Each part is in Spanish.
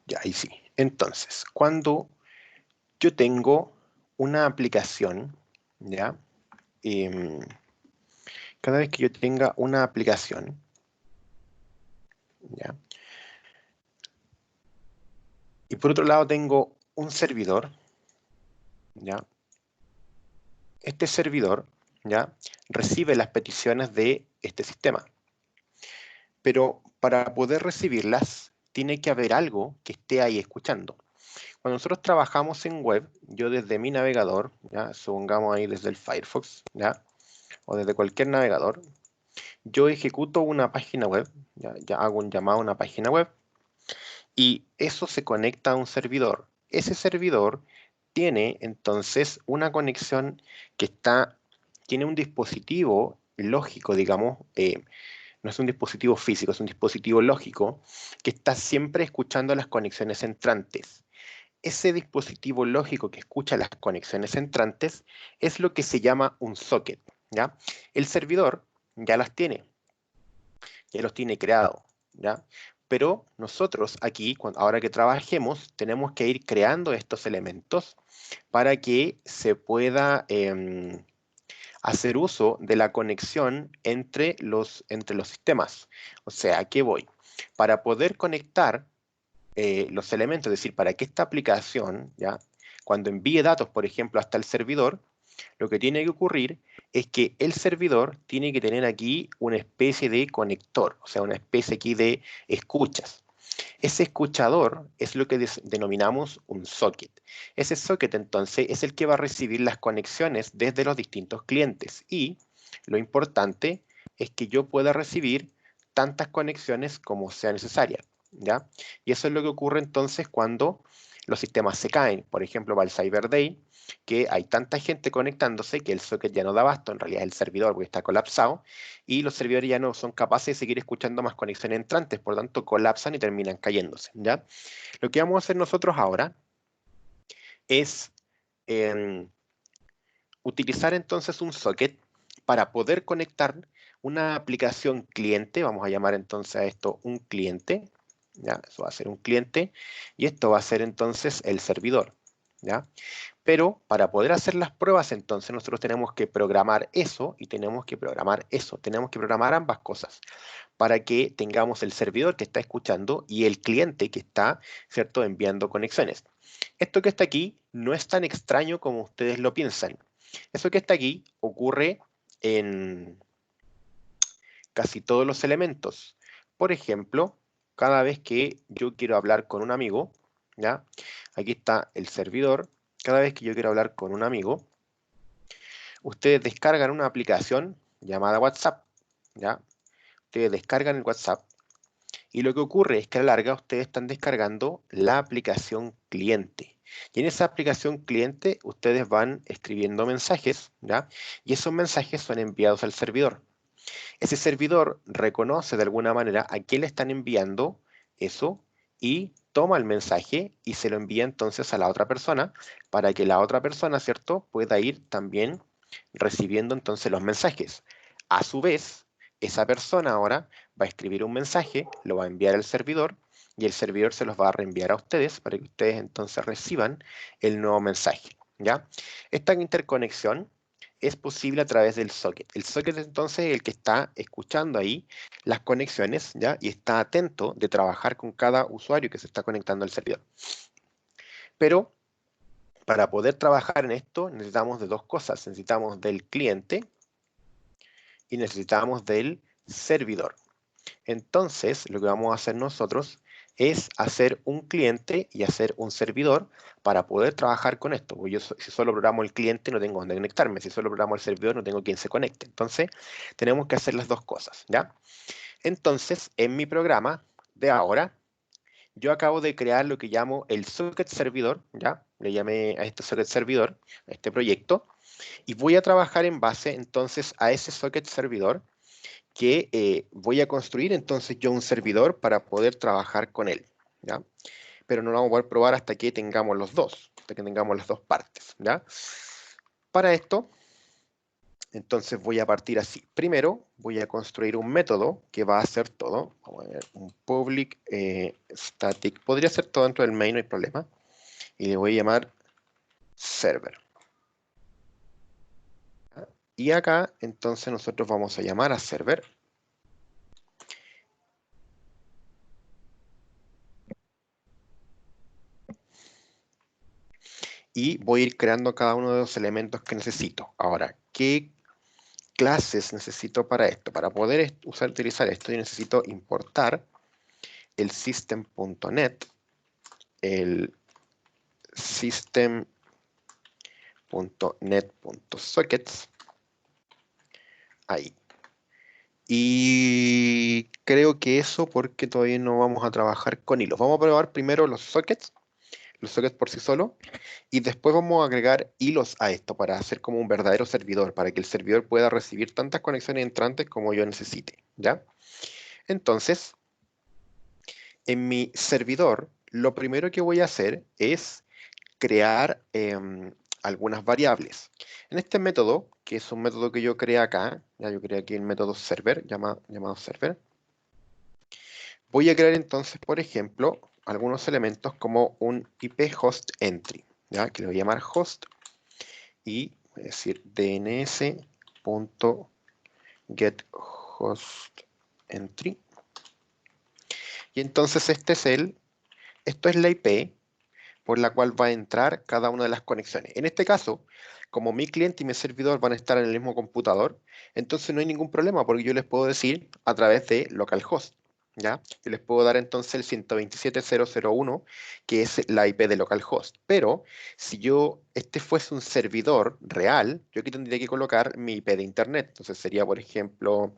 Ya, ahí sí. Entonces, cuando yo tengo una aplicación, ¿ya? Em, Cada vez que yo tenga una aplicación, ¿ya? Y por otro lado tengo un servidor, ¿ya? Este servidor, ¿ya? Recibe las peticiones de este sistema. Pero para poder recibirlas, tiene que haber algo que esté ahí escuchando. Cuando nosotros trabajamos en web, yo desde mi navegador, ¿ya? Supongamos ahí desde el Firefox, ¿ya? O desde cualquier navegador, yo ejecuto una página web, ya hago un llamado a una página web, y eso se conecta a un servidor. Ese servidor tiene entonces una conexión que tiene un dispositivo lógico, digamos, no es un dispositivo físico, es un dispositivo lógico que está siempre escuchando las conexiones entrantes. Ese dispositivo lógico que escucha las conexiones entrantes es lo que se llama un socket, ¿ya? El servidor ya las tiene, ya los tiene creados, ¿ya? Pero nosotros aquí, ahora que trabajemos, tenemos que ir creando estos elementos para que se pueda hacer uso de la conexión entre los sistemas. O sea, ¿a qué voy? Para poder conectar los elementos, es decir, para que esta aplicación, ¿ya? Cuando envíe datos, por ejemplo, hasta el servidor, lo que tiene que ocurrir es que el servidor tiene que tener aquí una especie de conector, o sea, una especie aquí de escuchas. Ese escuchador es lo que denominamos un socket. Ese socket entonces es el que va a recibir las conexiones desde los distintos clientes y lo importante es que yo pueda recibir tantas conexiones como sea necesaria, ¿ya? Y eso es lo que ocurre entonces cuando los sistemas se caen. Por ejemplo, para el Cyber Day, que hay tanta gente conectándose que el socket ya no da abasto, en realidad es el servidor porque está colapsado, y los servidores ya no son capaces de seguir escuchando más conexiones entrantes, por lo tanto colapsan y terminan cayéndose, ¿ya? Lo que vamos a hacer nosotros ahora es em, utilizar entonces un socket para poder conectar una aplicación cliente, vamos a llamar entonces a esto un cliente, ¿ya? Eso va a ser un cliente, y esto va a ser entonces el servidor, ¿ya? Pero para poder hacer las pruebas, entonces nosotros tenemos que programar eso y tenemos que programar eso. Tenemos que programar ambas cosas para que tengamos el servidor que está escuchando y el cliente que está, ¿cierto?, enviando conexiones. Esto que está aquí no es tan extraño como ustedes lo piensan. Eso que está aquí ocurre en casi todos los elementos. Por ejemplo, cada vez que yo quiero hablar con un amigo, ¿ya? Aquí está el servidor. Cada vez que yo quiero hablar con un amigo, ustedes descargan una aplicación llamada WhatsApp, ¿ya? Ustedes descargan el WhatsApp y lo que ocurre es que a la larga ustedes están descargando la aplicación cliente. Y en esa aplicación cliente ustedes van escribiendo mensajes, ¿ya? Y esos mensajes son enviados al servidor. Ese servidor reconoce de alguna manera a quién le están enviando eso y toma el mensaje y se lo envía entonces a la otra persona para que la otra persona, ¿cierto?, pueda ir también recibiendo entonces los mensajes. A su vez, esa persona ahora va a escribir un mensaje, lo va a enviar al servidor y el servidor se los va a reenviar a ustedes para que ustedes entonces reciban el nuevo mensaje, ¿ya? Esta interconexión es posible a través del socket. El socket entonces es el que está escuchando ahí las conexiones, ¿ya? Y está atento de trabajar con cada usuario que se está conectando al servidor. Pero para poder trabajar en esto necesitamos de dos cosas. Necesitamos del cliente y necesitamos del servidor. Entonces, lo que vamos a hacer nosotros es hacer un cliente y hacer un servidor para poder trabajar con esto. Porque yo si solo programo el cliente no tengo dónde conectarme, si solo programo el servidor no tengo quien se conecte. Entonces, tenemos que hacer las dos cosas, ¿ya? Entonces, en mi programa de ahora, yo acabo de crear lo que llamo el socket servidor, ¿ya? Le llamé a este socket servidor, a este proyecto, y voy a trabajar en base entonces a ese socket servidor que voy a construir entonces yo un servidor para poder trabajar con él, ¿ya? Pero no lo vamos a poder probar hasta que tengamos los dos, hasta que tengamos las dos partes, ¿ya? Para esto, Entonces voy a partir así. Primero voy a construir un método que va a hacer todo. Vamos a ver, un public static. Podría ser todo dentro del main, no hay problema. Y le voy a llamar server. Y acá, entonces, nosotros vamos a llamar a server. Y voy a ir creando cada uno de los elementos que necesito. Ahora, ¿qué clases necesito para esto? Para poder utilizar esto, yo necesito importar el system.net, el system.net.sockets, ahí. Y creo que eso porque todavía no vamos a trabajar con hilos. Vamos a probar primero los sockets por sí solos, y después vamos a agregar hilos a esto para hacer como un verdadero servidor, para que el servidor pueda recibir tantas conexiones entrantes como yo necesite, ¿ya? Entonces, en mi servidor, lo primero que voy a hacer es crear algunas variables. En este método, que es un método que yo creé acá, ya yo creé aquí el método server, llamado server, voy a crear entonces, por ejemplo, algunos elementos como un IP host entry, ya que le voy a llamar host, y voy a decir dns.getHostEntry. Y entonces esto es la IP por la cual va a entrar cada una de las conexiones. En este caso, como mi cliente y mi servidor van a estar en el mismo computador, entonces no hay ningún problema porque yo les puedo decir a través de localhost, ¿ya? Yo les puedo dar entonces el 127.0.0.1, que es la IP de localhost. Pero si este fuese un servidor real, yo aquí tendría que colocar mi IP de internet. Entonces sería, por ejemplo,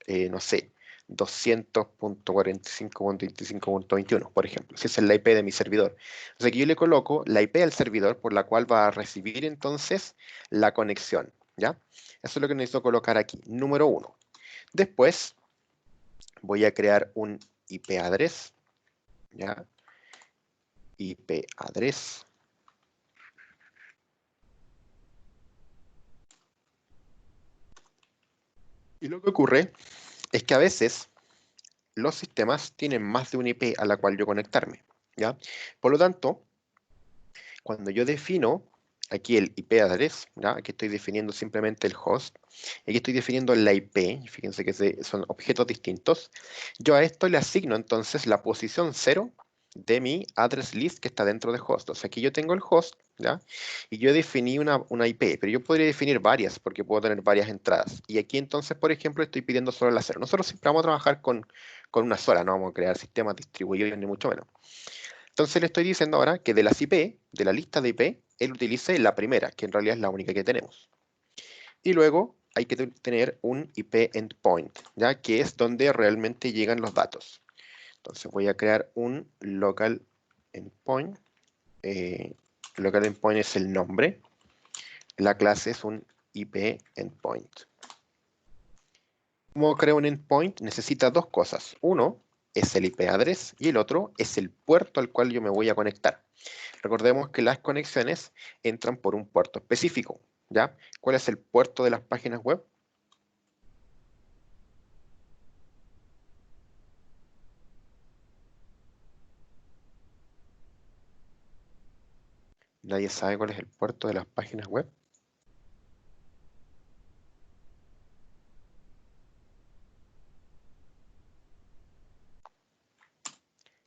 no sé, 200.45.25.21, por ejemplo. Si esa es la IP de mi servidor. O sea que yo le coloco la IP al servidor por la cual va a recibir entonces la conexión, ¿ya? Eso es lo que necesito colocar aquí, número 1. Después voy a crear un IP address, ¿ya? IP address. Y lo que ocurre es que a veces los sistemas tienen más de una IP a la cual yo conectarme, ¿ya? Por lo tanto, cuando yo defino aquí el IP address, ¿ya? Aquí estoy definiendo simplemente el host, y aquí estoy definiendo la IP, fíjense que son objetos distintos, yo a esto le asigno entonces la posición 0 de mi address list que está dentro de host. O sea, aquí yo tengo el host, ¿ya? Y yo definí una IP, pero yo podría definir varias, porque puedo tener varias entradas. Y aquí entonces, por ejemplo, estoy pidiendo solo la 0. Nosotros siempre vamos a trabajar con una sola, no vamos a crear sistemas distribuidos ni mucho menos. Entonces le estoy diciendo ahora que de las IP, de la lista de IP, él utilice la primera, que en realidad es la única que tenemos. Y luego hay que tener un IP endpoint, ¿ya? Que es donde realmente llegan los datos. Entonces voy a crear un local endpoint. Local endpoint es el nombre. La clase es un IP endpoint. ¿Cómo creo un endpoint? Necesita dos cosas. Uno es el IP address y el otro es el puerto al cual yo me voy a conectar. Recordemos que las conexiones entran por un puerto específico, ¿ya? ¿Cuál es el puerto de las páginas web? Nadie sabe cuál es el puerto de las páginas web.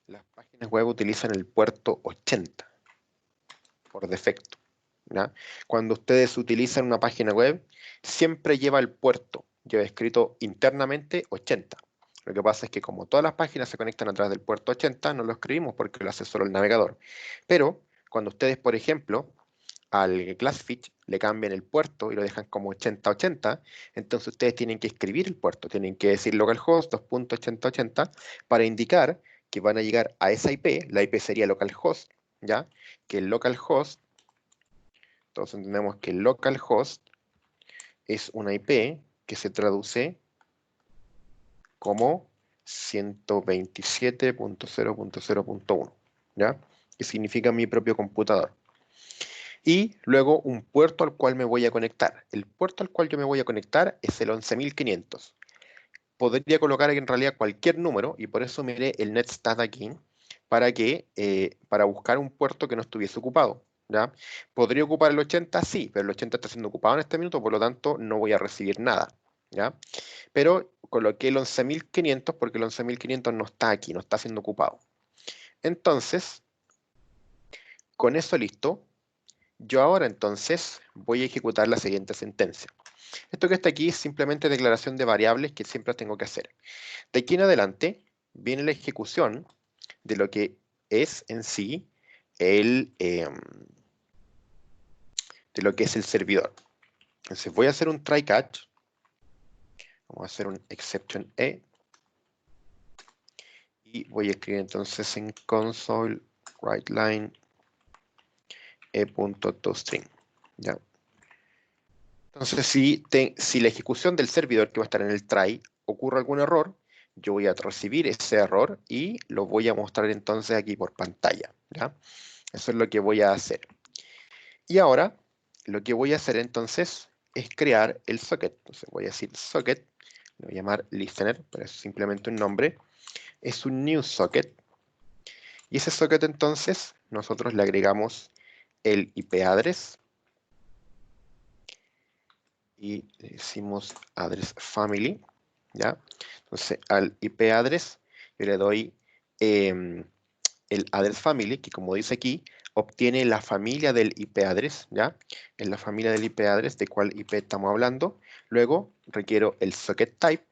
Las páginas web utilizan el puerto 80 por defecto, ¿ya? Cuando ustedes utilizan una página web, siempre lleva el puerto, lleva escrito internamente 80. Lo que pasa es que como todas las páginas se conectan a través del puerto 80, no lo escribimos porque lo hace solo el navegador. Pero cuando ustedes, por ejemplo, al Glassfish le cambian el puerto y lo dejan como 8080, entonces ustedes tienen que escribir el puerto, tienen que decir localhost 2.8080 para indicar que van a llegar a esa IP, la IP sería localhost, ¿ya? Que el localhost, todos entendemos que el localhost es una IP que se traduce como 127.0.0.1, ¿ya? Que significa mi propio computador. y luego un puerto al cual me voy a conectar. El puerto al cual yo me voy a conectar es el 11.500. Podría colocar en realidad cualquier número, y por eso miré el netstat aquí, para buscar un puerto que no estuviese ocupado, ¿ya? ¿Podría ocupar el 80? Sí, pero el 80 está siendo ocupado en este minuto, por lo tanto no voy a recibir nada, ¿ya? Pero coloqué el 11.500 porque el 11.500 no está aquí, no está siendo ocupado. Entonces, con eso listo, yo ahora entonces voy a ejecutar la siguiente sentencia. Esto que está aquí es simplemente declaración de variables que siempre tengo que hacer. De aquí en adelante viene la ejecución de lo que es en sí de lo que es el servidor. Entonces voy a hacer un try catch. Vamos a hacer un exception E. Y voy a escribir entonces en console writeLine e.toString. ¿Ya? Entonces, si la ejecución del servidor que va a estar en el try ocurre algún error, yo voy a recibir ese error y lo voy a mostrar entonces aquí por pantalla, ¿ya? Eso es lo que voy a hacer. Y ahora, lo que voy a hacer entonces es crear el socket. Entonces voy a decir socket, lo voy a llamar listener, pero es simplemente un nombre. Es un new socket. Y ese socket entonces, nosotros le agregamos el IP address. Y le decimos address family, ¿ya? Entonces al IP address yo le doy el address family, que como dice aquí, obtiene la familia del IP address, ¿ya? En la familia del IP address, de cuál IP estamos hablando. Luego requiero el socket type,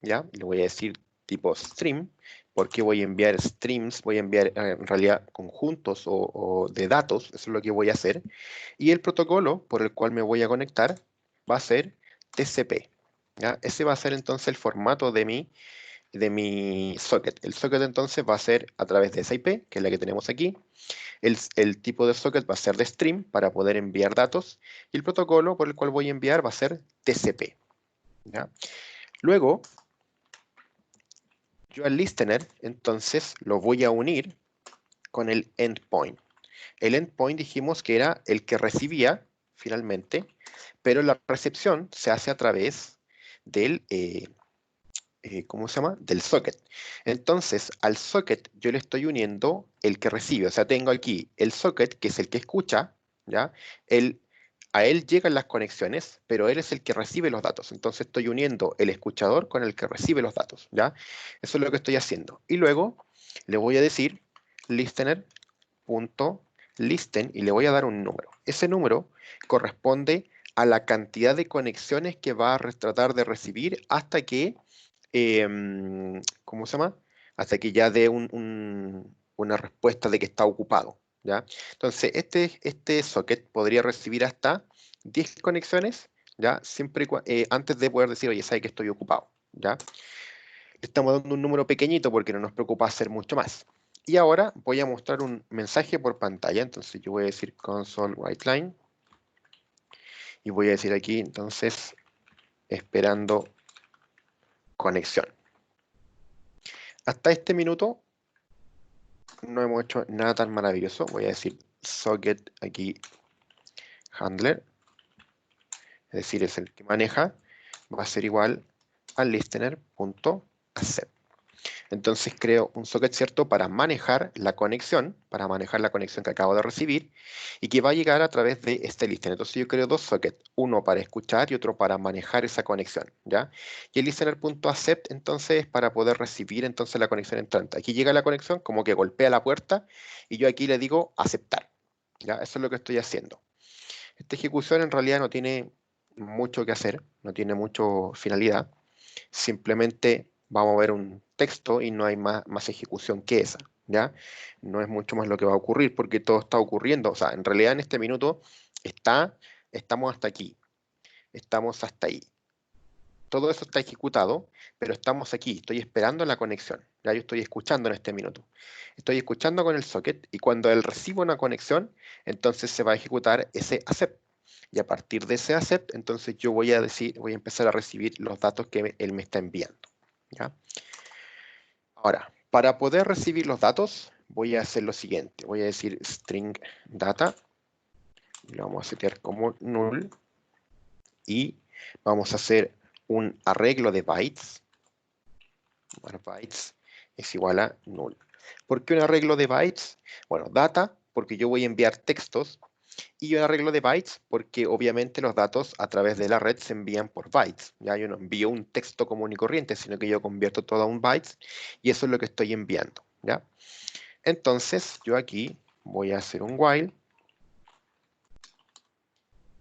¿ya? Le voy a decir tipo stream, porque voy a enviar streams, voy a enviar en realidad conjuntos o de datos, eso es lo que voy a hacer. Y el protocolo por el cual me voy a conectar va a ser TCP, ¿ya? Ese va a ser entonces el formato de mi socket. El socket entonces va a ser a través de esa IP, que es la que tenemos aquí. El tipo de socket va a ser de stream para poder enviar datos. Y el protocolo por el cual voy a enviar va a ser TCP, ¿ya? Luego, yo al listener, entonces, lo voy a unir con el endpoint. El endpoint dijimos que era el que recibía, finalmente, pero la recepción se hace a través del, ¿cómo se llama? Del socket. Entonces, al socket yo le estoy uniendo el que recibe. O sea, tengo aquí el socket, que es el que escucha, ¿ya? A él llegan las conexiones, pero él es el que recibe los datos. Entonces, estoy uniendo el escuchador con el que recibe los datos, ¿ya? Eso es lo que estoy haciendo. Y luego le voy a decir listener.listen y le voy a dar un número. Ese número corresponde a la cantidad de conexiones que va a tratar de recibir hasta que ¿cómo se llama? Hasta que ya dé una respuesta de que está ocupado, ¿ya? Entonces, este socket podría recibir hasta 10 conexiones, ¿ya? Antes de poder decir, oye, sabe que estoy ocupado, ¿ya? Le estamos dando un número pequeñito porque no nos preocupa hacer mucho más. Y ahora voy a mostrar un mensaje por pantalla, entonces yo voy a decir console writeLine y voy a decir aquí, entonces, esperando conexión. Hasta este minuto no hemos hecho nada tan maravilloso. Voy a decir socket aquí handler, es decir, es el que maneja, va a ser igual al listener.accept. Entonces creo un socket, ¿cierto?, para manejar la conexión que acabo de recibir y que va a llegar a través de este listener. Entonces yo creo dos sockets, uno para escuchar y otro para manejar esa conexión, ¿ya? Y el listener.accept entonces es para poder recibir entonces la conexión entrante. Aquí llega la conexión, como que golpea la puerta y yo aquí le digo aceptar, ¿ya? Eso es lo que estoy haciendo. Esta ejecución en realidad no tiene mucho que hacer, no tiene mucho finalidad. Simplemente vamos a ver un texto y no hay más ejecución que esa, ¿ya? No es mucho más lo que va a ocurrir porque todo está ocurriendo. O sea, en realidad en este minuto estamos hasta aquí, estamos hasta ahí. Todo eso está ejecutado, pero estamos aquí, estoy esperando la conexión. Ya yo estoy escuchando en este minuto. Estoy escuchando con el socket y cuando él reciba una conexión, entonces se va a ejecutar ese accept. Y a partir de ese accept, entonces yo voy a empezar a recibir los datos que él me está enviando, ¿ya? Ahora, para poder recibir los datos, voy a hacer lo siguiente. Voy a decir string data lo vamos a setear como null, y vamos a hacer un arreglo de bytes. Bytes es igual a null. ¿Por qué un arreglo de bytes? Bueno, data, porque yo voy a enviar textos, y un arreglo de bytes, porque obviamente los datos a través de la red se envían por bytes. Ya yo no envío un texto común y corriente, sino que yo convierto todo a un bytes, y eso es lo que estoy enviando. ¿Ya? Entonces, yo aquí voy a hacer un while.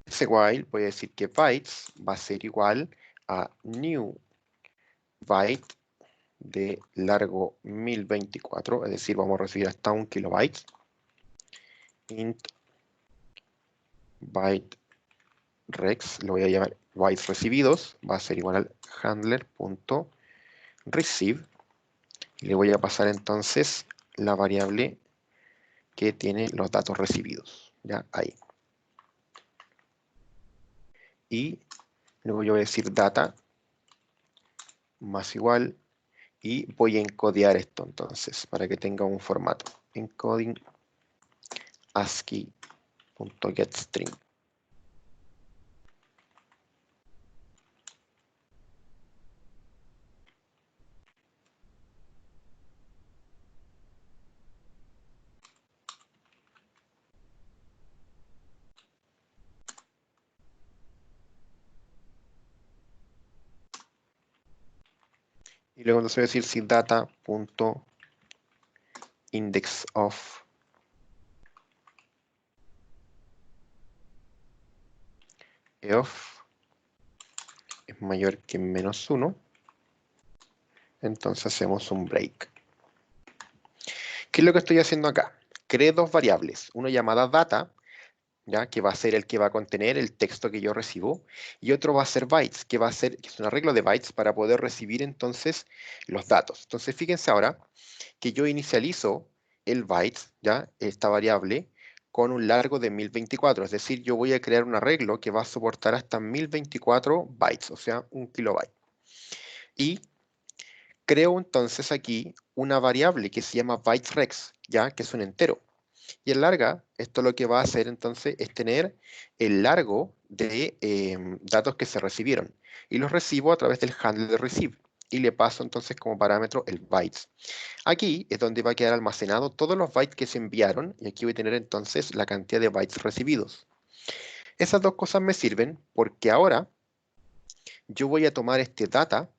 Ese while voy a decir que bytes va a ser igual a new byte de largo 1024, es decir, vamos a recibir hasta 1 kilobyte. Int byte rex, lo voy a llamar bytes recibidos, va a ser igual al handler.receive. Le voy a pasar entonces la variable que tiene los datos recibidos, ya ahí. Y luego yo voy a decir data más igual, y voy a encodear esto entonces para que tenga un formato. Encoding ASCII.getString. Y luego entonces voy a decir si data.indexOf es mayor que -1, entonces hacemos un break. ¿Qué es lo que estoy haciendo acá? Creé dos variables, una llamada data, ¿ya? Que va a ser el que va a contener el texto que yo recibo, y otro va a ser bytes, que es un arreglo de bytes para poder recibir entonces los datos. Entonces fíjense ahora que yo inicializo el bytes, ¿ya? Esta variable, con un largo de 1024, es decir, yo voy a crear un arreglo que va a soportar hasta 1024 bytes, o sea, 1 kilobyte. Y creo entonces aquí una variable que se llama bytesRex, ¿ya? Que es un entero. Y en larga, esto lo que va a hacer entonces es tener el largo de datos que se recibieron. Y los recibo a través del handle de receive. Y le paso entonces como parámetro el bytes. Aquí es donde va a quedar almacenado todos los bytes que se enviaron. Y aquí voy a tener entonces la cantidad de bytes recibidos. Esas dos cosas me sirven porque ahora yo voy a tomar este data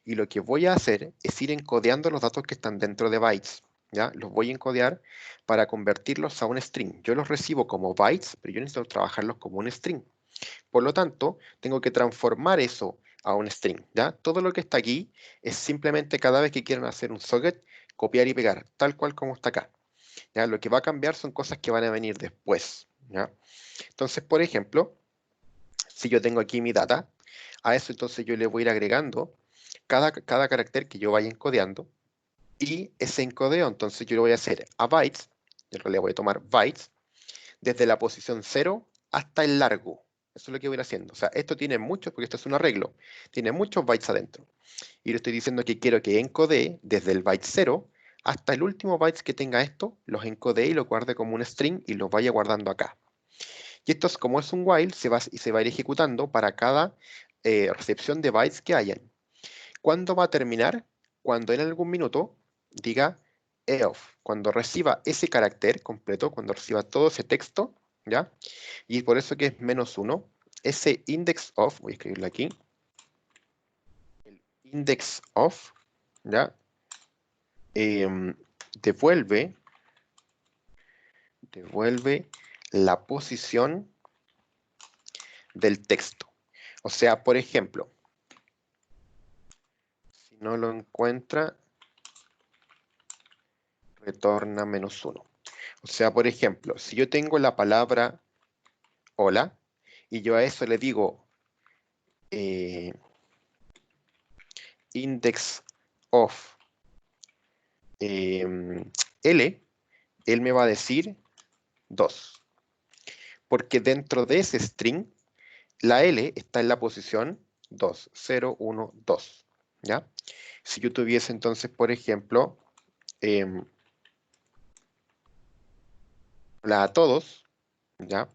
y lo que voy a hacer es ir encodeando los datos que están dentro de bytes. ¿Ya? Los voy a encodear para convertirlos a un string. Yo los recibo como bytes, pero yo necesito trabajarlos como un string. Por lo tanto, tengo que transformar eso a un string. ¿Ya? Todo lo que está aquí es simplemente cada vez que quieran hacer un socket, copiar y pegar, tal cual como está acá. ¿Ya? Lo que va a cambiar son cosas que van a venir después. ¿Ya? Entonces, por ejemplo, si yo tengo aquí mi data, a eso entonces yo le voy a ir agregando cada carácter que yo vaya encodeando, y ese encodeo entonces yo lo voy a hacer a bytes, en realidad voy a tomar bytes, desde la posición 0 hasta el largo. Eso es lo que voy a ir haciendo. O sea, esto tiene muchos, porque esto es un arreglo, tiene muchos bytes adentro. Y le estoy diciendo que quiero que encodee desde el byte 0 hasta el último bytes que tenga esto, los encodee y lo guarde como un string y los vaya guardando acá. Y esto, como es un while, se va a ir ejecutando para cada recepción de bytes que hayan. ¿Cuándo va a terminar? Cuando en algún minuto diga EOF, cuando reciba ese carácter completo, cuando reciba todo ese texto, ¿ya? Y por eso que es -1, ese index of, voy a escribirlo aquí, el index of, ¿ya? Em, devuelve la posición del texto. O sea, por ejemplo, si no lo encuentra, retorna -1. O sea, por ejemplo, si yo tengo la palabra hola y yo a eso le digo eh, index of L, él me va a decir 2. Porque dentro de ese string, la L está en la posición 2, 0, 1, 2. ¿Ya? Si yo tuviese entonces, por ejemplo, hola a todos, ¿ya?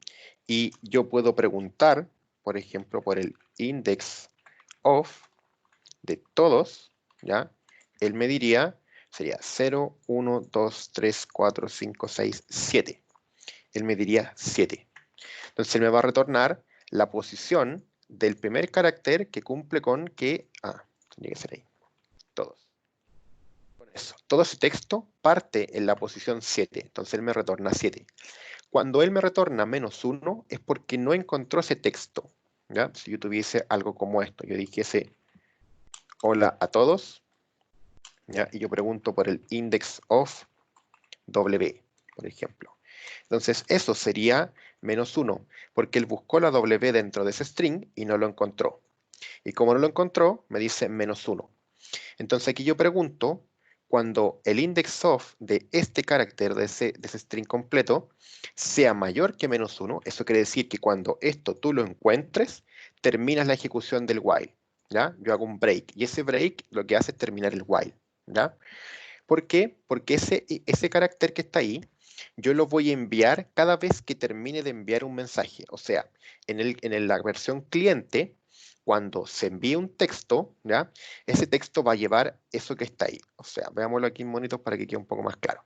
Y yo puedo preguntar, por ejemplo, por el index of de todos, ¿ya? Él me diría, sería 0, 1, 2, 3, 4, 5, 6, 7. Él me diría 7. Entonces él me va a retornar la posición del primer carácter que cumple con que... tendría que ser ahí. Todos. Por eso, todo ese texto parte en la posición 7. Entonces él me retorna 7. Cuando él me retorna -1 es porque no encontró ese texto. ¿Ya? Si yo tuviese algo como esto, yo dijese hola a todos, ¿ya? Y yo pregunto por el index of W, por ejemplo. Entonces eso sería -1, porque él buscó la W dentro de ese string y no lo encontró. Y como no lo encontró, me dice -1. Entonces aquí yo pregunto, cuando el index of de este carácter, de ese string completo, sea mayor que -1, eso quiere decir que cuando esto tú lo encuentres, terminas la ejecución del while, ¿ya? Yo hago un break, y ese break lo que hace es terminar el while, ¿ya? ¿Por qué? Porque ese carácter que está ahí, yo lo voy a enviar cada vez que termine de enviar un mensaje. O sea, en la versión cliente, cuando se envíe un texto, ¿ya? Ese texto va a llevar eso que está ahí. O sea, veámoslo aquí en monitos para que quede un poco más claro.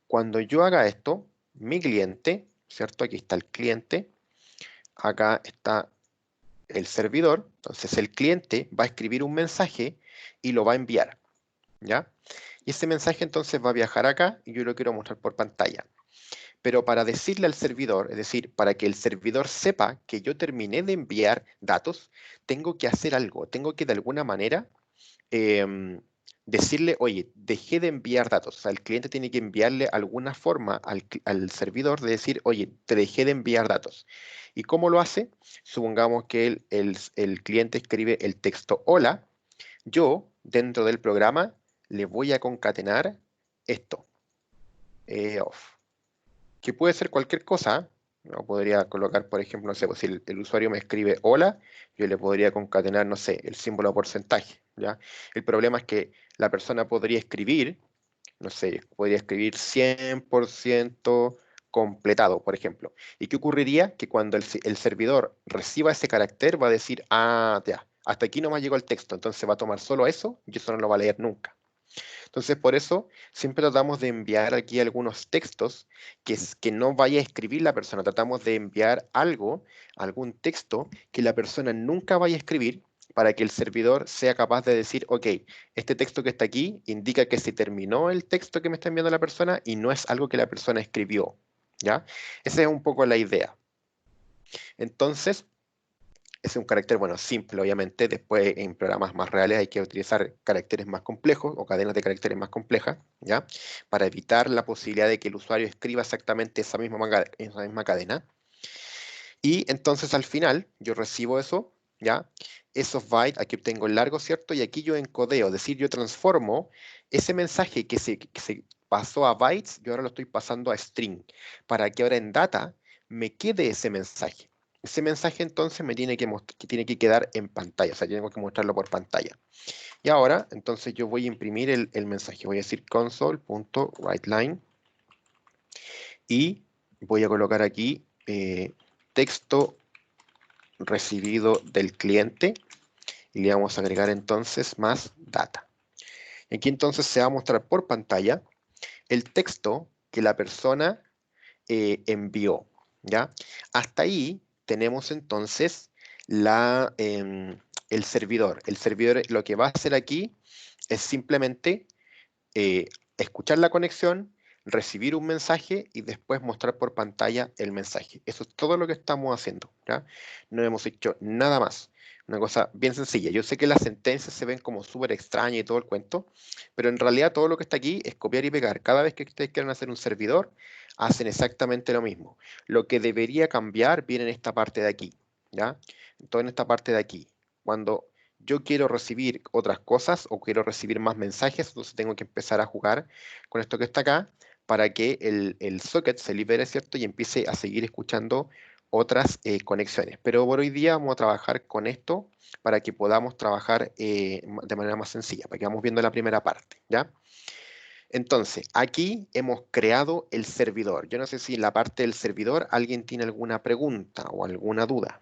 Cuando yo haga esto, mi cliente, ¿cierto? Aquí está el cliente, acá está el servidor. Entonces el cliente va a escribir un mensaje y lo va a enviar, ¿ya? Y ese mensaje entonces va a viajar acá y yo lo quiero mostrar por pantalla. Pero para decirle al servidor, es decir, para que el servidor sepa que yo terminé de enviar datos, tengo que hacer algo, tengo que de alguna manera decirle, oye, dejé de enviar datos. O sea, el cliente tiene que enviarle alguna forma al servidor de decir, oye, te dejé de enviar datos. ¿Y cómo lo hace? Supongamos que el cliente escribe el texto hola. Yo, dentro del programa, le voy a concatenar esto, off, que puede ser cualquier cosa. ¿No? Podría colocar, por ejemplo, no sé, pues si el usuario me escribe hola, yo le podría concatenar, no sé, el símbolo de porcentaje, ¿ya? El problema es que la persona podría escribir, no sé, podría escribir 100% completado, por ejemplo. ¿Y qué ocurriría? Que cuando el servidor reciba ese carácter va a decir, ya, hasta aquí nomás llegó el texto, entonces va a tomar solo eso y eso no lo va a leer nunca. Entonces, por eso siempre tratamos de enviar aquí algunos textos que no vaya a escribir la persona. Tratamos de enviar algo, algún texto que la persona nunca vaya a escribir para que el servidor sea capaz de decir, ok, este texto que está aquí indica que se terminó el texto que me está enviando la persona y no es algo que la persona escribió, ¿ya? Esa es un poco la idea. Entonces, ese es un carácter, bueno, simple, obviamente. Después, en programas más reales hay que utilizar caracteres más complejos o cadenas de caracteres más complejas, ¿ya? Para evitar la posibilidad de que el usuario escriba exactamente esa misma cadena. Y entonces, al final, yo recibo eso, ¿ya? Esos bytes, aquí obtengo el largo, ¿cierto? Y aquí yo encodeo, es decir, yo transformo ese mensaje que se pasó a bytes, yo ahora lo estoy pasando a string, para que ahora en data me quede ese mensaje. Ese mensaje entonces me tiene que tiene que quedar en pantalla, o sea, tengo que mostrarlo por pantalla. Y ahora, entonces yo voy a imprimir el mensaje. Voy a decir console.writeLine y voy a colocar aquí texto recibido del cliente y le vamos a agregar entonces más data. Aquí entonces se va a mostrar por pantalla el texto que la persona envió, ¿ya? Hasta ahí tenemos entonces el servidor. El servidor lo que va a hacer aquí es simplemente eh, escuchar la conexión, recibir un mensaje y después mostrar por pantalla el mensaje. Eso es todo lo que estamos haciendo, ¿ya? No hemos hecho nada más. Una cosa bien sencilla. Yo sé que las sentencias se ven como súper extrañas y todo el cuento, pero en realidad todo lo que está aquí es copiar y pegar. Cada vez que ustedes quieran hacer un servidor, hacen exactamente lo mismo. Lo que debería cambiar viene en esta parte de aquí, ¿ya? Todo en esta parte de aquí. Cuando yo quiero recibir otras cosas o quiero recibir más mensajes, entonces tengo que empezar a jugar con esto que está acá para que el socket se libere, ¿cierto? Y empiece a seguir escuchando otras conexiones. Pero por hoy día vamos a trabajar con esto para que podamos trabajar de manera más sencilla, para que vamos viendo la primera parte, ¿ya? Entonces, aquí hemos creado el servidor. Yo no sé si en la parte del servidor alguien tiene alguna pregunta o alguna duda.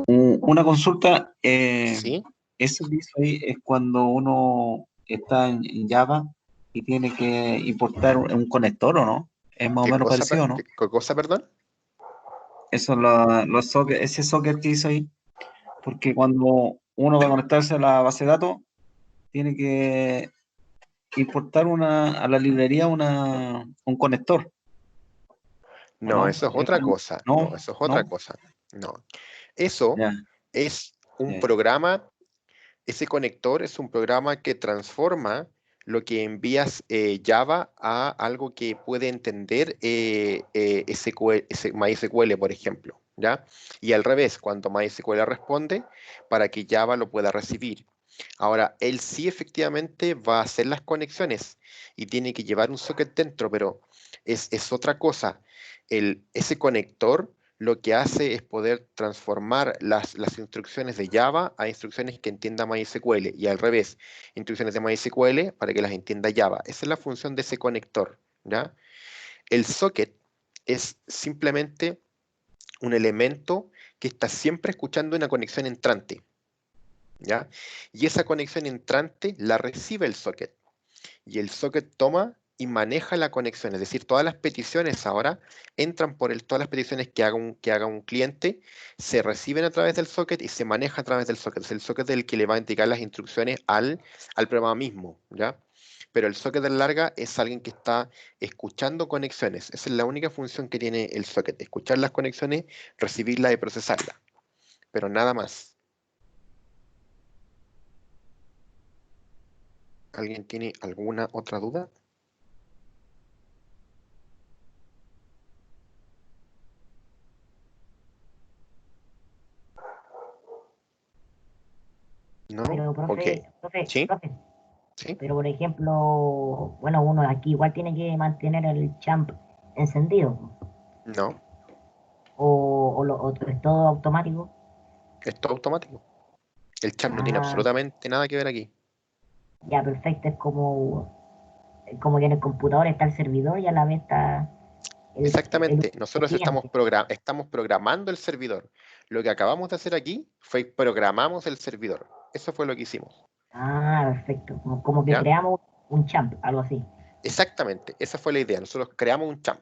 Una consulta, ¿Sí? eso que hizo ahí es cuando uno está en Java y tiene que importar un conector, ¿o no? Es más o ¿Qué menos cosa, parecido, ¿no? qué cosa, perdón? Eso, los sockets, ese socket que hizo ahí, porque cuando uno va a conectarse a la base de datos, tiene que importar a la librería un conector, ¿o No, no? eso es Es otra como, cosa. no, No, eso es otra no, cosa. No. Eso ya, es un ya, programa. Ese conector es un programa que transforma lo que envías Java a algo que puede entender MySQL, por ejemplo, ¿ya? Y al revés, cuando MySQL responde, para que Java lo pueda recibir. Ahora, él sí efectivamente va a hacer las conexiones y tiene que llevar un socket dentro, pero es otra cosa. Ese conector lo que hace es poder transformar las instrucciones de Java a instrucciones que entienda MySQL y al revés, instrucciones de MySQL para que las entienda Java. Esa es la función de ese conector, ¿ya? El socket es simplemente un elemento que está siempre escuchando una conexión entrante, ¿ya? Y esa conexión entrante la recibe el socket y el socket toma y maneja la conexión, es decir, todas las peticiones ahora entran por todas las peticiones que haga un cliente, se reciben a través del socket y se maneja a través del socket. Es el socket el que le va a indicar las instrucciones al programa mismo, ¿ya? Pero el socket de larga es alguien que está escuchando conexiones. Esa es la única función que tiene el socket, escuchar las conexiones, recibirlas y procesarlas, pero nada más. ¿Alguien tiene alguna otra duda? ¿No? Pero, Ok. ¿Sí? profe, ¿Sí? pero por ejemplo, bueno, uno aquí igual tiene que mantener el champ encendido, No. o es todo automático. Es todo automático. El chat no tiene Ah, absolutamente nada que ver aquí. ya, perfecto, como que en el computador está el servidor y a la vez está el Exactamente. Nosotros cliente. estamos programando el servidor. Lo que acabamos de hacer aquí fue programamos el servidor. Eso fue lo que hicimos. Ah, perfecto, como que ¿Ya? creamos un champ, algo así. Exactamente. Esa fue la idea. Nosotros creamos un champ.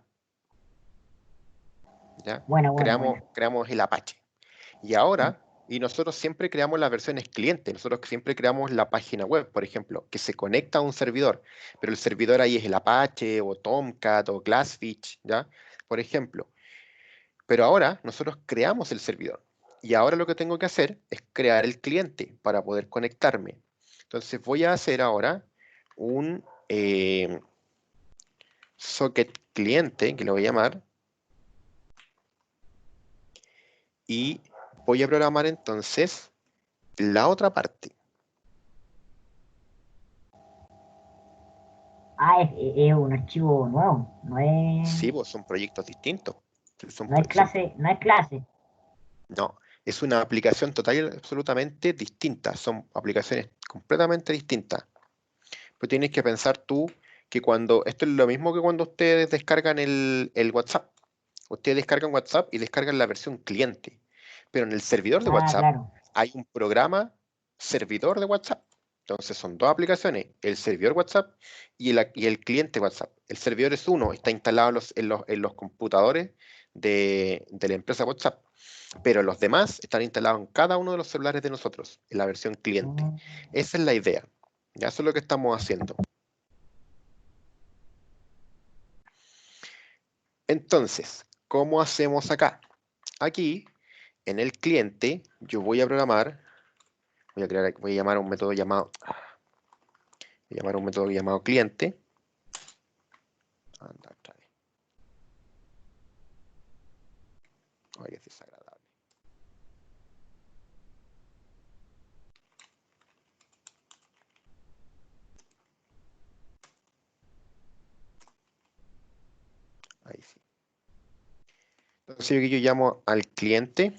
¿Ya? Buena, buena, buena. Creamos el Apache. Y ahora, y nosotros siempre creamos las versiones cliente, nosotros siempre creamos la página web, por ejemplo, que se conecta a un servidor, pero el servidor ahí es el Apache o Tomcat o Glassfish, ¿ya? Por ejemplo. Pero ahora nosotros creamos el servidor. Y ahora lo que tengo que hacer es crear el cliente para poder conectarme. Entonces voy a hacer ahora un socket cliente, que lo voy a llamar, y voy a programar entonces la otra parte. Ah, es un archivo nuevo, Sí, pues son proyectos distintos. Son, no es son- clase, no es clase. no, es una aplicación total y absolutamente distinta. Son aplicaciones completamente distintas. Pues tienes que pensar tú que esto es lo mismo que cuando ustedes descargan el WhatsApp. Ustedes descargan WhatsApp y descargan la versión cliente. Pero en el servidor de Ah, WhatsApp claro. hay un programa servidor de WhatsApp. Entonces son dos aplicaciones, el servidor WhatsApp y el cliente WhatsApp. El servidor es uno, está instalado en los computadores de la empresa WhatsApp, pero los demás están instalados en cada uno de los celulares de nosotros, en la versión cliente. Mm. Esa es la idea. Ya eso es lo que estamos haciendo. Entonces, ¿cómo hacemos acá? Aquí, en el cliente, yo voy a programar, voy a llamar a un método llamado cliente. Anda, otra vez. Ay, es desagradable. Ahí sí. Entonces yo llamo al cliente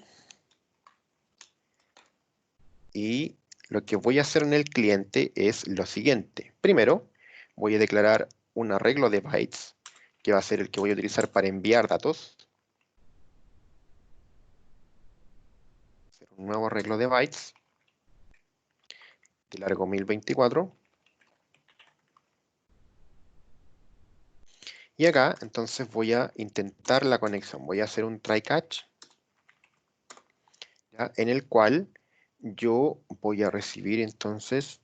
Y lo que voy a hacer en el cliente es lo siguiente. Primero, voy a declarar un arreglo de bytes, que va a ser el que voy a utilizar para enviar datos. Un nuevo arreglo de bytes de largo 1024. Y acá, entonces, voy a intentar la conexión. Voy a hacer un try catch, ¿ya? En el cual yo voy a recibir, entonces,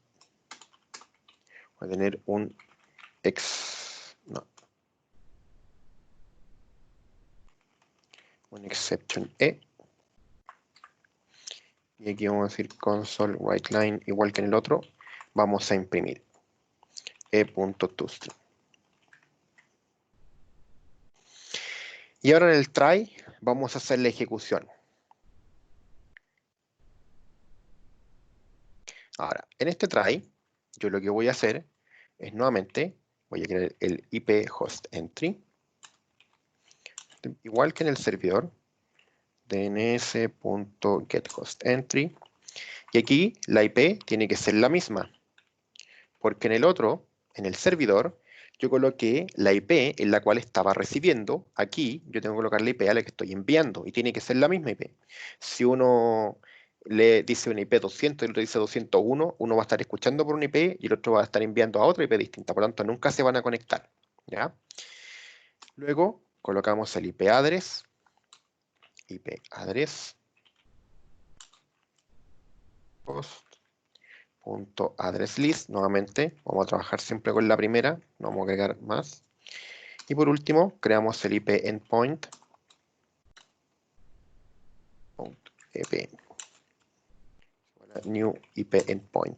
voy a tener un un exception E. Y aquí vamos a decir console writeLine, igual que en el otro, vamos a imprimir e.toString. Y ahora en el try vamos a hacer la ejecución. Ahora, en este try, yo lo que voy a hacer es nuevamente, voy a crear el IP host entry, igual que en el servidor, dns.getHostEntry, y aquí la IP tiene que ser la misma, porque en el otro, en el servidor, yo coloqué la IP en la cual estaba recibiendo. Aquí yo tengo que colocar la IP a la que estoy enviando y tiene que ser la misma IP. Si uno le dice una IP 200 y el otro dice 201, uno va a estar escuchando por una IP y el otro va a estar enviando a otra IP distinta. Por lo tanto, nunca se van a conectar, ¿ya? Luego colocamos el IP address host.addressList. Nuevamente, vamos a trabajar siempre con la primera, no vamos a agregar más. Y por último, creamos el IP endpoint. New IP endpoint.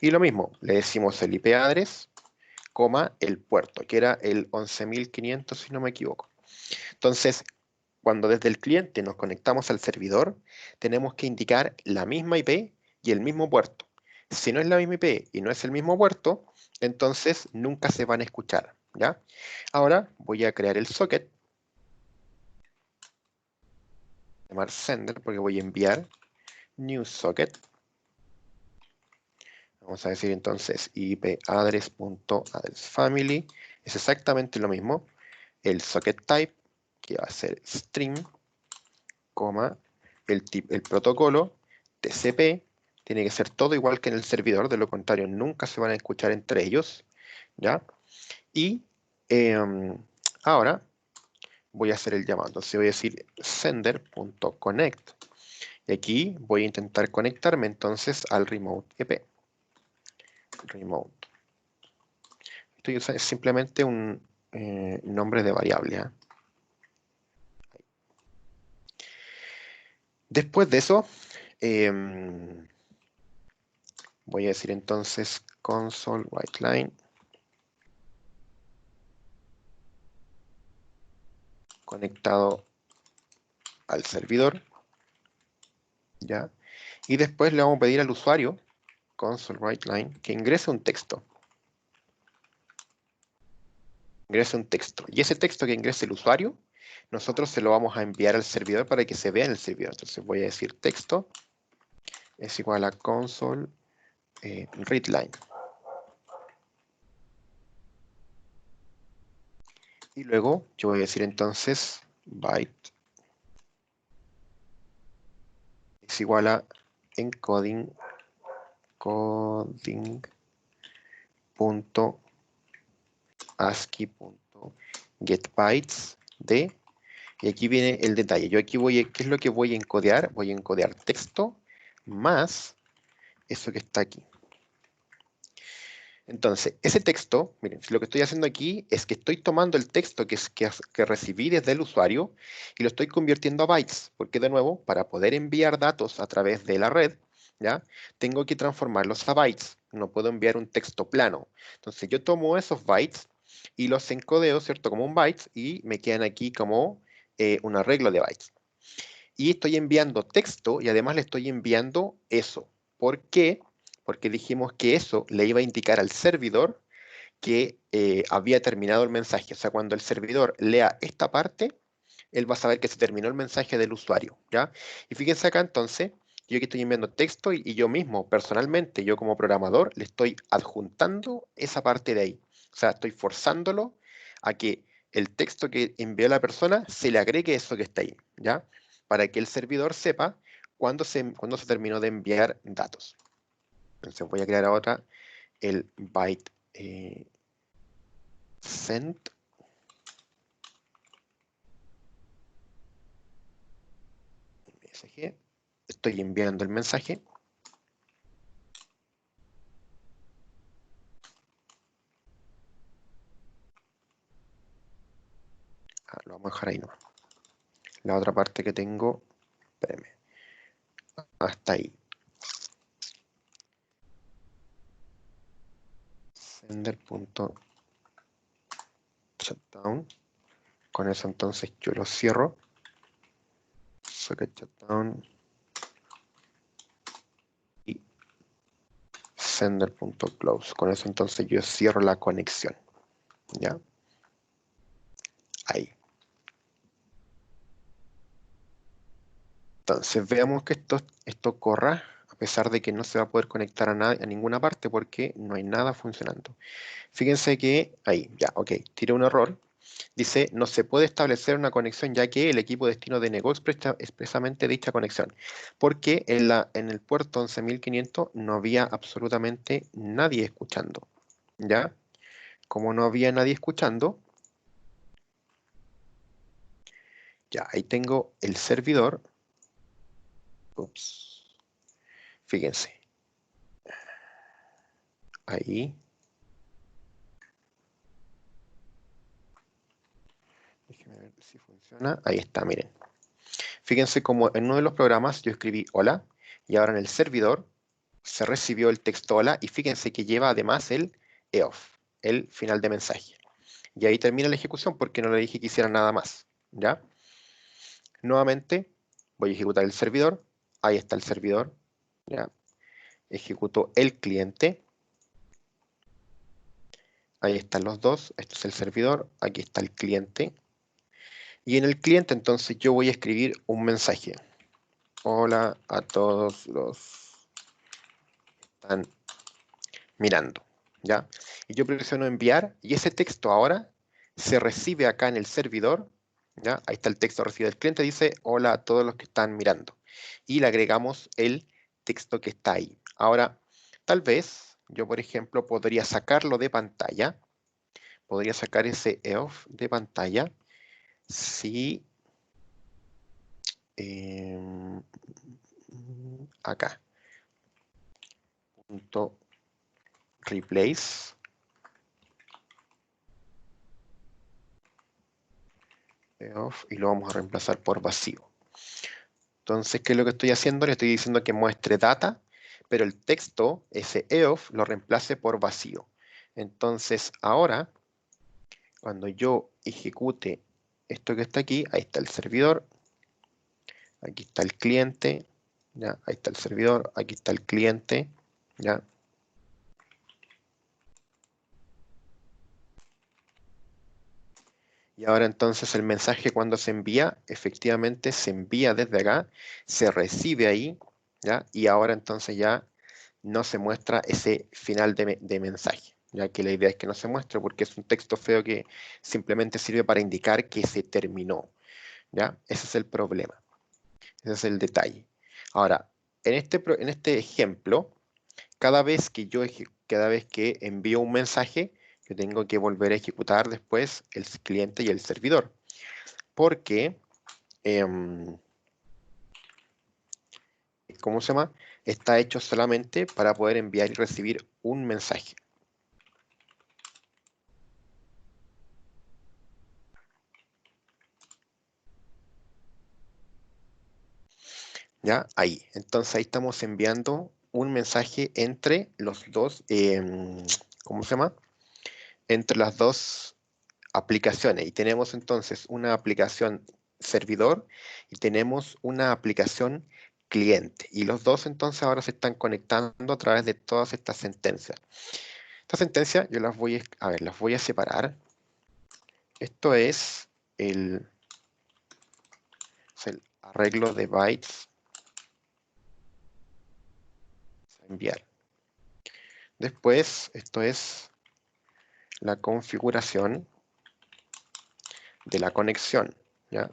Y lo mismo, le decimos el IP address, coma, el puerto, que era el 11.500 si no me equivoco. Entonces, cuando desde el cliente nos conectamos al servidor, tenemos que indicar la misma IP y el mismo puerto. Si no es la misma IP y no es el mismo puerto, entonces nunca se van a escuchar, ¿ya? Ahora voy a crear el socket, llamar sender, porque voy a enviar new socket. Vamos a decir entonces ipaddress.addressFamily, es exactamente lo mismo. El socket type, que va a ser string, coma, el protocolo, TCP, tiene que ser todo igual que en el servidor, de lo contrario nunca se van a escuchar entre ellos, ¿ya? Y ahora voy a hacer el llamado, entonces voy a decir sender.connect, y aquí voy a intentar conectarme entonces al remote EP. Remote. Esto es simplemente un nombre de variable, ¿eh? Después de eso, voy a decir entonces console writeLine conectado al servidor, ¿ya? Y después le vamos a pedir al usuario console writeLine que ingrese un texto. Ingrese un texto. Y ese texto que ingrese el usuario, nosotros se lo vamos a enviar al servidor para que se vea en el servidor. Entonces voy a decir texto es igual a console readline. Y luego yo voy a decir entonces byte es igual a encoding ASCII.getBytes de, y aquí viene el detalle. Yo aquí ¿qué es lo que voy a encodear? Voy a encodear texto más eso que está aquí. Entonces, ese texto, miren, lo que estoy haciendo aquí es que estoy tomando el texto que recibí desde el usuario y lo estoy convirtiendo a bytes, porque de nuevo, para poder enviar datos a través de la red, ¿ya? Tengo que transformarlos a bytes, no puedo enviar un texto plano. Entonces yo tomo esos bytes y los encodeo, ¿cierto? Como un byte y me quedan aquí como un arreglo de bytes. Y estoy enviando texto y además le estoy enviando eso. ¿Por qué? Porque dijimos que eso le iba a indicar al servidor que había terminado el mensaje. O sea, cuando el servidor lea esta parte, él va a saber que se terminó el mensaje del usuario, ¿ya? Y fíjense acá entonces yo aquí estoy enviando texto y yo mismo, personalmente, yo como programador, le estoy adjuntando esa parte de ahí. O sea, estoy forzándolo a que el texto que envió la persona se le agregue eso que está ahí, ¿ya? Para que el servidor sepa cuándo se terminó de enviar datos. Entonces voy a crear ahora el byte send. Mensaje. Estoy enviando el mensaje. Lo vamos a dejar ahí nomás. La otra parte que tengo, espérame, hasta ahí. Sender.shutdown. Con eso entonces yo lo cierro. Socket shutdown. Y sender.close. Con eso entonces yo cierro la conexión. ¿Ya? Ahí. Entonces veamos que esto corra, a pesar de que no se va a poder conectar a ninguna parte porque no hay nada funcionando. Fíjense que ahí, ya, ok, tiré un error. Dice, no se puede establecer una conexión ya que el equipo destino denegó expresamente dicha conexión. Porque en el puerto 11.500 no había absolutamente nadie escuchando. ¿Ya? Como no había nadie escuchando, ya, ahí tengo el servidor. Ups. Fíjense. Ahí. Déjenme ver si funciona. Ahí está, miren. Fíjense como en uno de los programas yo escribí hola y ahora en el servidor se recibió el texto hola y fíjense que lleva además el EOF, el final de mensaje. Y ahí termina la ejecución porque no le dije que hiciera nada más. ¿Ya? Nuevamente voy a ejecutar el servidor. Ahí está el servidor. ¿Ya? Ejecuto el cliente. Ahí están los dos. Este es el servidor. Aquí está el cliente. Y en el cliente entonces yo voy a escribir un mensaje. Hola a todos los que están mirando. ¿Ya? Y yo presiono enviar y ese texto ahora se recibe acá en el servidor. ¿Ya? Ahí está el texto recibido del cliente. Dice hola a todos los que están mirando. Y le agregamos el texto que está ahí. Ahora, tal vez yo, por ejemplo, podría sacarlo de pantalla. Podría sacar ese EOF de pantalla si acá punto replace EOF y lo vamos a reemplazar por vacío. Entonces, ¿qué es lo que estoy haciendo? Le estoy diciendo que muestre data, pero el texto, ese EOF, lo reemplace por vacío. Entonces, ahora, cuando yo ejecute esto que está aquí, ahí está el servidor, aquí está el cliente, ¿ya? Ahí está el servidor, aquí está el cliente, ¿ya? Y ahora entonces el mensaje cuando se envía, efectivamente se envía desde acá, se recibe ahí, ¿ya? Y ahora entonces ya no se muestra ese final de mensaje, ya que la idea es que no se muestre porque es un texto feo que simplemente sirve para indicar que se terminó, ¿ya? Ese es el problema, ese es el detalle. Ahora, en este ejemplo, cada vez que envío un mensaje, yo tengo que volver a ejecutar después el cliente y el servidor, porque, ¿cómo se llama? Está hecho solamente para poder enviar y recibir un mensaje. ¿Ya? Ahí. Entonces ahí estamos enviando un mensaje entre los dos, ¿cómo se llama? Entre las dos aplicaciones. Y tenemos entonces una aplicación servidor y tenemos una aplicación cliente. Y los dos entonces ahora se están conectando a través de todas estas sentencias. Estas sentencias yo las voy a separar. Esto es el arreglo de bytes enviar. Después, esto es la configuración de la conexión, ¿ya?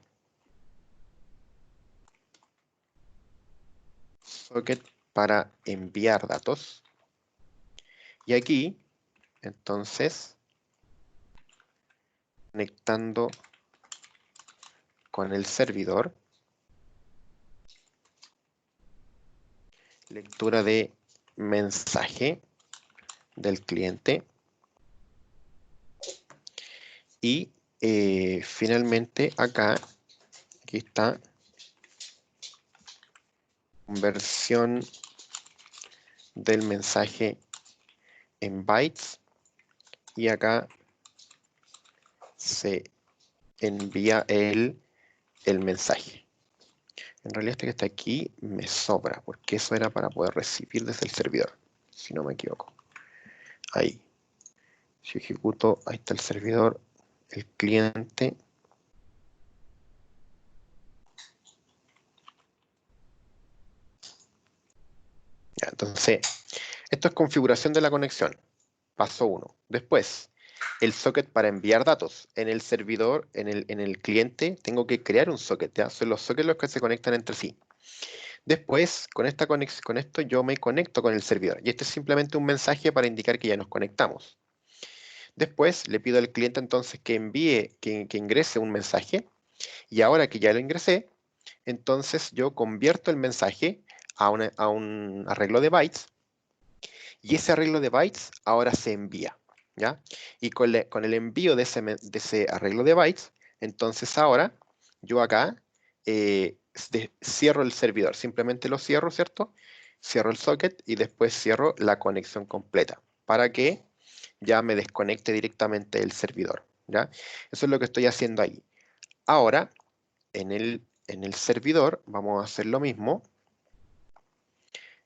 Socket para enviar datos. Y aquí, entonces, conectando con el servidor, lectura de mensaje del cliente y finalmente acá, aquí está, conversión del mensaje en bytes y acá se envía el mensaje. En realidad este que está aquí me sobra, porque eso era para poder recibir desde el servidor, si no me equivoco. Ahí. Si ejecuto, ahí está el servidor, el cliente. Ya, entonces, esto es configuración de la conexión. Paso 1. Después, el socket para enviar datos. En el servidor, en el cliente, tengo que crear un socket. ¿Ya? Son los sockets los que se conectan entre sí. Después, con esto yo me conecto con el servidor. Y este es simplemente un mensaje para indicar que ya nos conectamos. Después, le pido al cliente entonces que envíe, que ingrese un mensaje. Y ahora que ya lo ingresé, entonces yo convierto el mensaje a un arreglo de bytes. Y ese arreglo de bytes ahora se envía, ¿ya? Y con el envío de ese arreglo de bytes, entonces ahora yo acá cierro el servidor. Simplemente lo cierro, ¿cierto? Cierro el socket y después cierro la conexión completa para que ya me desconecte directamente del servidor, ¿ya? Eso es lo que estoy haciendo ahí. Ahora, en el servidor vamos a hacer lo mismo.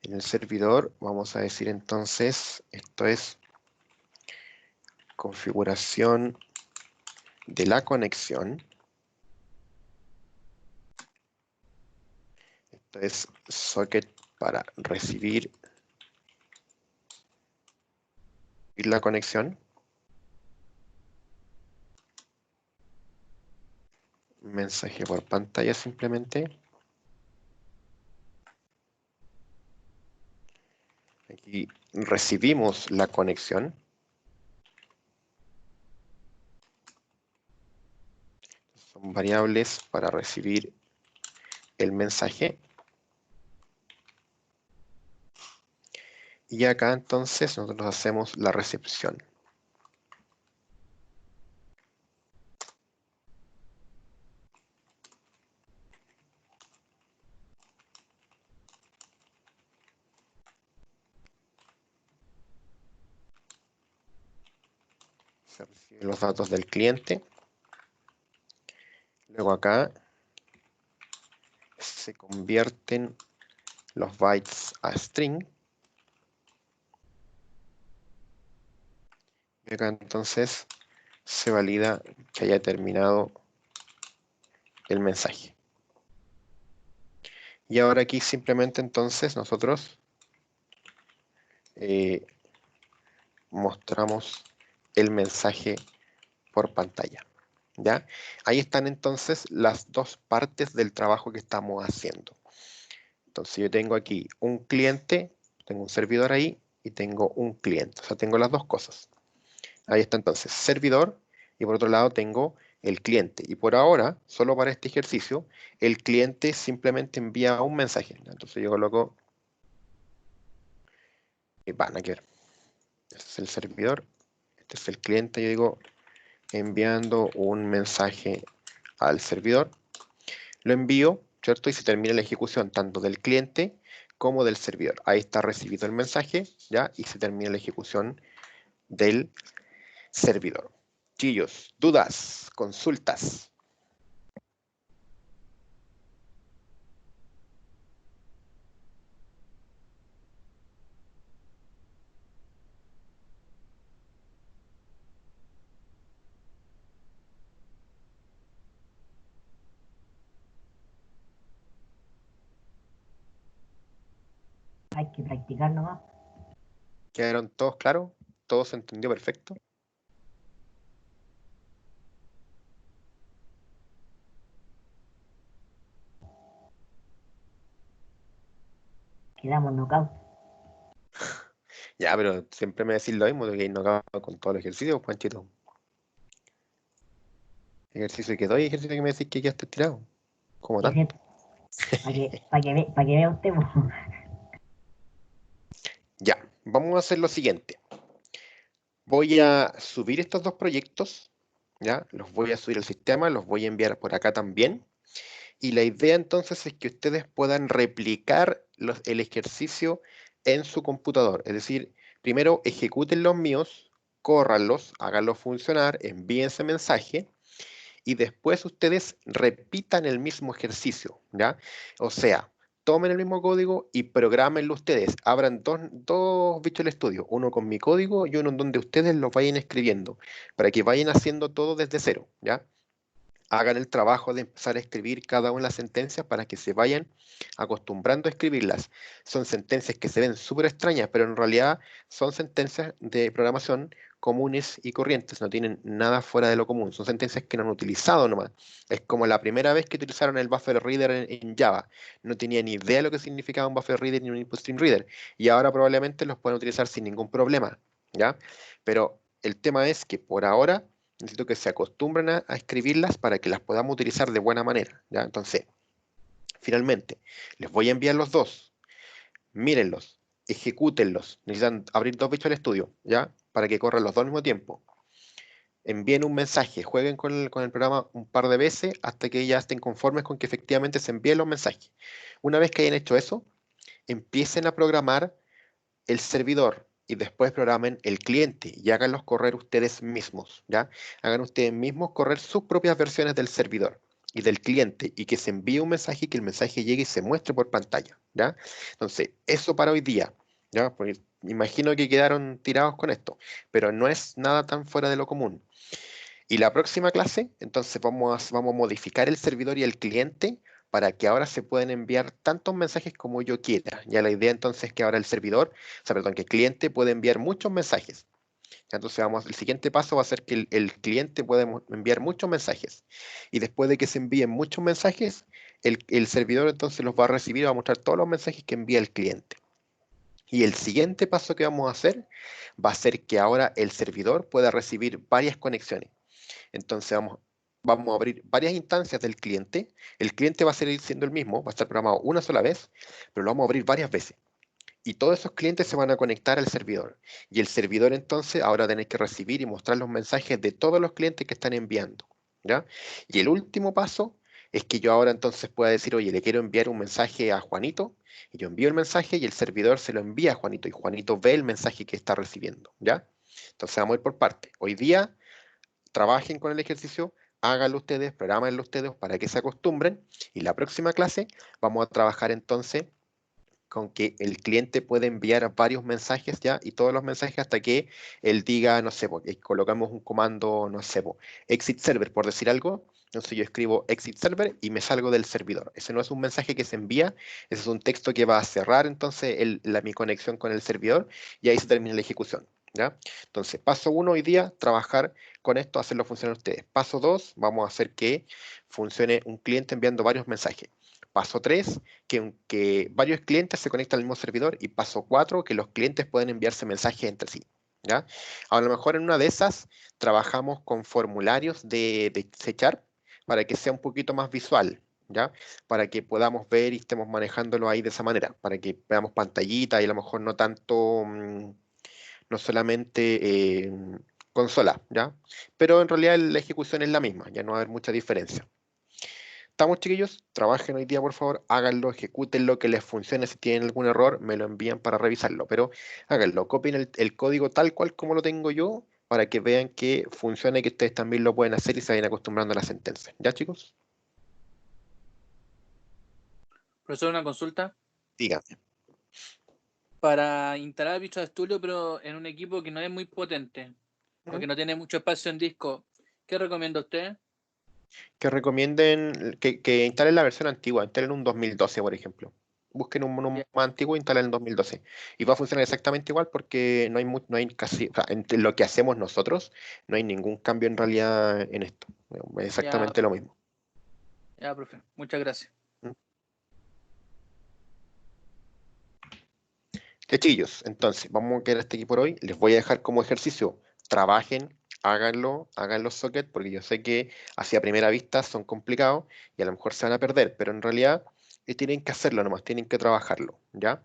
En el servidor vamos a decir entonces, esto es configuración de la conexión. Esto es socket para recibir la conexión. Mensaje por pantalla simplemente. Aquí recibimos la conexión. Son variables para recibir el mensaje. Y acá entonces nosotros hacemos la recepción. Se reciben los datos del cliente. Luego acá se convierten los bytes a string. Y acá entonces se valida que haya terminado el mensaje. Y ahora aquí simplemente entonces nosotros mostramos el mensaje por pantalla. ¿Ya? Ahí están entonces las dos partes del trabajo que estamos haciendo. Entonces yo tengo aquí un cliente, tengo un servidor ahí y tengo un cliente. O sea, tengo las dos cosas. Ahí está entonces servidor y por otro lado tengo el cliente. Y por ahora, solo para este ejercicio, el cliente simplemente envía un mensaje. Entonces yo coloco van a ver. Este es el servidor, este es el cliente. Yo digo enviando un mensaje al servidor. Lo envío, ¿cierto? Y se termina la ejecución tanto del cliente como del servidor. Ahí está recibido el mensaje, ¿ya? Y se termina la ejecución del servidor. Chillos, dudas, consultas. Hay que practicar nomás. ¿Quedaron todos claros? ¿Todo se entendió perfecto? Quedamos knockout. Ya, pero siempre me decís lo mismo, de que no acabo con todos los ejercicios, Panchito. Ejercicio que doy, ejercicio que me decís que ya estoy tirado. ¿Cómo tanto? Para que vea usted, pues. Ya, vamos a hacer lo siguiente. Voy a subir estos dos proyectos, ¿ya? Los voy a subir al sistema, los voy a enviar por acá también. Y la idea entonces es que ustedes puedan replicar el ejercicio en su computador. Es decir, primero ejecuten los míos, córranlos, háganlos funcionar, envíen ese mensaje y después ustedes repitan el mismo ejercicio, ¿ya? O sea, tomen el mismo código y programenlo ustedes. Abran dos Visual Studio, uno con mi código y uno en donde ustedes lo vayan escribiendo, para que vayan haciendo todo desde cero, ¿ya? Hagan el trabajo de empezar a escribir cada una de las sentencias para que se vayan acostumbrando a escribirlas. Son sentencias que se ven súper extrañas, pero en realidad son sentencias de programación comunes y corrientes, no tienen nada fuera de lo común, son sentencias que no han utilizado nomás. Es como la primera vez que utilizaron el buffer reader en Java. No tenían ni idea de lo que significaba un buffer reader ni un input stream reader, y ahora probablemente los pueden utilizar sin ningún problema, ¿ya? Pero el tema es que por ahora necesito que se acostumbren a escribirlas para que las podamos utilizar de buena manera, ¿ya? Entonces, finalmente, les voy a enviar los dos. Mírenlos, ejecútenlos. Necesitan abrir dos Visual Studio, ¿ya? Para que corran los dos al mismo tiempo. Envíen un mensaje, jueguen con el programa un par de veces hasta que ya estén conformes con que efectivamente se envíen los mensajes. Una vez que hayan hecho eso, empiecen a programar el servidor y después programen el cliente y háganlos correr ustedes mismos, ¿ya? Hagan ustedes mismos correr sus propias versiones del servidor y del cliente y que se envíe un mensaje y que el mensaje llegue y se muestre por pantalla, ¿ya? Entonces, eso para hoy día, ¿ya? Porque imagino que quedaron tirados con esto, pero no es nada tan fuera de lo común. Y la próxima clase, entonces vamos a modificar el servidor y el cliente para que ahora se puedan enviar tantos mensajes como yo quiera. Ya la idea entonces es que ahora el servidor, o sea, perdón, que el cliente puede enviar muchos mensajes. Entonces el siguiente paso va a ser que el cliente puede enviar muchos mensajes. Y después de que se envíen muchos mensajes, el servidor entonces los va a recibir y va a mostrar todos los mensajes que envía el cliente. Y el siguiente paso que vamos a hacer va a ser que ahora el servidor pueda recibir varias conexiones. Entonces vamos a abrir varias instancias del cliente. El cliente va a seguir siendo el mismo, va a estar programado una sola vez, pero lo vamos a abrir varias veces. Y todos esos clientes se van a conectar al servidor. Y el servidor entonces ahora tiene que recibir y mostrar los mensajes de todos los clientes que están enviando, ¿ya? Y el último paso es que yo ahora entonces pueda decir, oye, le quiero enviar un mensaje a Juanito, y yo envío el mensaje y el servidor se lo envía a Juanito, y Juanito ve el mensaje que está recibiendo, ¿ya? Entonces vamos a ir por parte. Hoy día trabajen con el ejercicio, háganlo ustedes, programenlo ustedes para que se acostumbren, y la próxima clase vamos a trabajar entonces con que el cliente puede enviar varios mensajes ya y todos los mensajes hasta que él diga, no sé, colocamos un comando, no sé, exit server, por decir algo. Entonces yo escribo exit server y me salgo del servidor. Ese no es un mensaje que se envía, ese es un texto que va a cerrar entonces mi conexión con el servidor y ahí se termina la ejecución, ¿ya? Entonces, paso 1 hoy día, trabajar con esto, hacerlo funcionar ustedes. Paso 2, vamos a hacer que funcione un cliente enviando varios mensajes. Paso 3, que varios clientes se conectan al mismo servidor. Y paso 4, que los clientes pueden enviarse mensajes entre sí, ¿ya? A lo mejor en una de esas trabajamos con formularios de C# para que sea un poquito más visual, ¿ya? Para que podamos ver y estemos manejándolo ahí de esa manera, para que veamos pantallita y a lo mejor no tanto, no solamente consola, ¿ya? Pero en realidad la ejecución es la misma, ya no va a haber mucha diferencia. ¿Estamos, chiquillos? Trabajen hoy día, por favor, háganlo, ejecútenlo, que les funcione. Si tienen algún error, me lo envían para revisarlo, pero háganlo, copien el código tal cual como lo tengo yo, para que vean que funciona y que ustedes también lo pueden hacer y se vayan acostumbrando a la sentencia. ¿Ya, chicos? Profesor, una consulta. Díganme. Para instalar Visual Studio, pero en un equipo que no es muy potente, porque no tiene mucho espacio en disco, ¿qué recomienda usted? Que recomienden que instalen la versión antigua, instalen un 2012, por ejemplo. Busquen uno Ya. más antiguo e instalen en 2012. Y va a funcionar exactamente igual porque no hay casi, o sea, entre lo que hacemos nosotros, no hay ningún cambio en realidad en esto. Es exactamente Ya, lo mismo. ya, profe. Muchas gracias. Chillos, entonces, vamos a quedar hasta aquí por hoy. Les voy a dejar como ejercicio, trabajen, háganlo, hagan los sockets, porque yo sé que hacia primera vista son complicados y a lo mejor se van a perder, pero en realidad tienen que hacerlo nomás, tienen que trabajarlo, ¿ya?